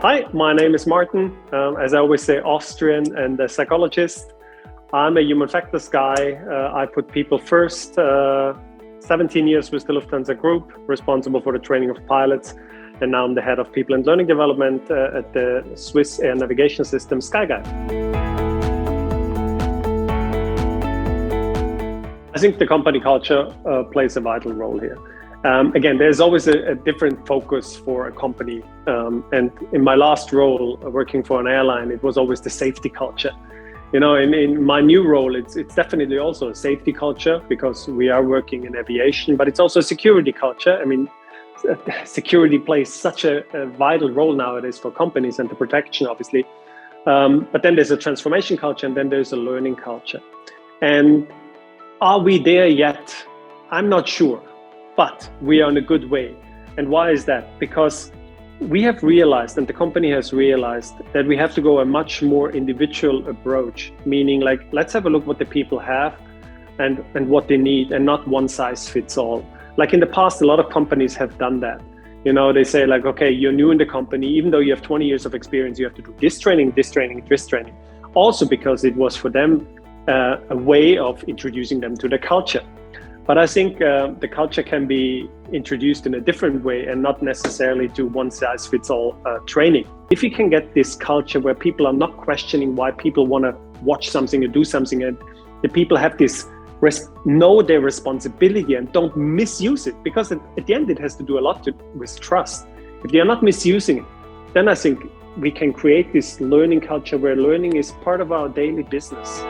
Hi, my name is Martin. As I always say, Austrian and a psychologist. I'm a human factors guy. I put people first. 17 years with the Lufthansa Group, responsible for the training of pilots. And now I'm the head of people and learning development at the Swiss air navigation system, Skyguide. I think the company culture plays a vital role here. Again, there's always a different focus for a company. And in my last role, working for an airline, it was always the safety culture. You know, in my new role, it's definitely also a safety culture because we are working in aviation, but it's also a security culture. I mean, security plays such a vital role nowadays for companies and the protection, obviously. But then there's a transformation culture and then there's a learning culture. And are we there yet? I'm not sure. But we are in a good way. And why is that? Because we have realized, and the company has realized, that we have to go a much more individual approach, meaning like, let's have a look what the people have and what they need, and not one size fits all. Like in the past, a lot of companies have done that. You know, they say like, okay, you're new in the company, even though you have 20 years of experience, you have to do this training, this training, this training. Also because it was for them a way of introducing them to the culture. But I think the culture can be introduced in a different way and not necessarily to one size fits all training. If you can get this culture where people are not questioning why people want to watch something or do something, and the people have this know their responsibility and don't misuse it, because at the end it has to do a lot with trust. If they are not misusing it, then I think we can create this learning culture where learning is part of our daily business.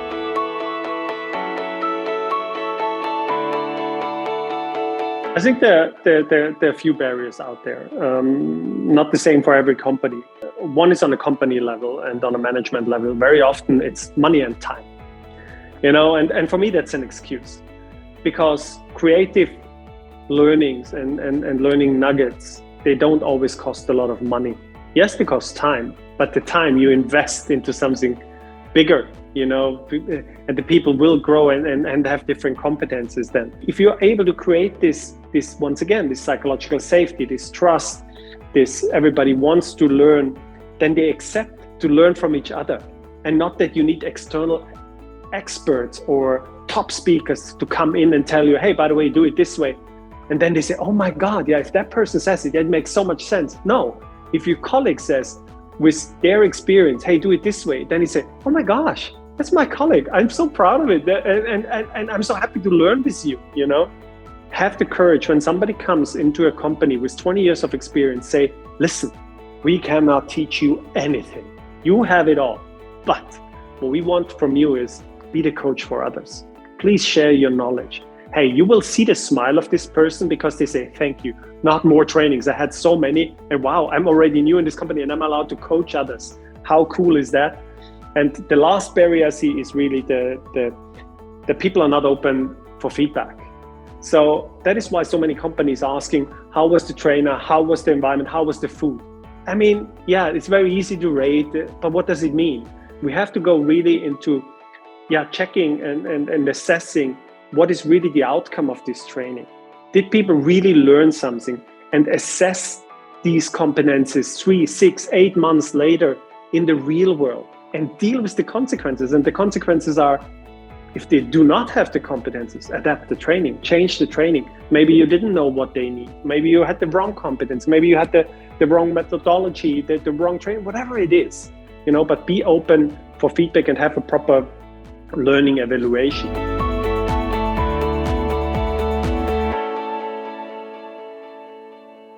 I think there are a few barriers out there, not the same for every company. One is on a company level and on a management level. Very often it's money and time, you know, and for me that's an excuse, because creative learnings and learning nuggets, they don't always cost a lot of money. Yes, they cost time, but the time you invest into something bigger, you know, and the people will grow and have different competences then. If you're able to create this once again, this psychological safety, this trust, this everybody wants to learn, then they accept to learn from each other, and not that you need external experts or top speakers to come in and tell you, hey, by the way, do it this way. And then they say, oh my God, yeah, if that person says it, it makes so much sense. No, if your colleague says with their experience, hey, do it this way, then he say, oh my gosh, that's my colleague. I'm so proud of it. And I'm so happy to learn with you, you know? Have the courage when somebody comes into a company with 20 years of experience, say, listen, we cannot teach you anything. You have it all. But what we want from you is be the coach for others. Please share your knowledge. Hey, you will see the smile of this person because they say, thank you, not more trainings. I had so many, and wow, I'm already new in this company and I'm allowed to coach others. How cool is that? And the last barrier I see is really the people are not open for feedback. So that is why so many companies are asking, how was the trainer? How was the environment? How was the food? I mean, yeah, it's very easy to rate, but what does it mean? We have to go really into checking and assessing what is really the outcome of this training. Did people really learn something? And assess these competencies 3, 6, 8 months later in the real world and deal with the consequences. And the consequences are, if they do not have the competences, adapt the training, change the training. Maybe you didn't know what they need. Maybe you had the wrong competence. Maybe you had the wrong methodology, the wrong training, whatever it is, you know, but be open for feedback and have a proper learning evaluation.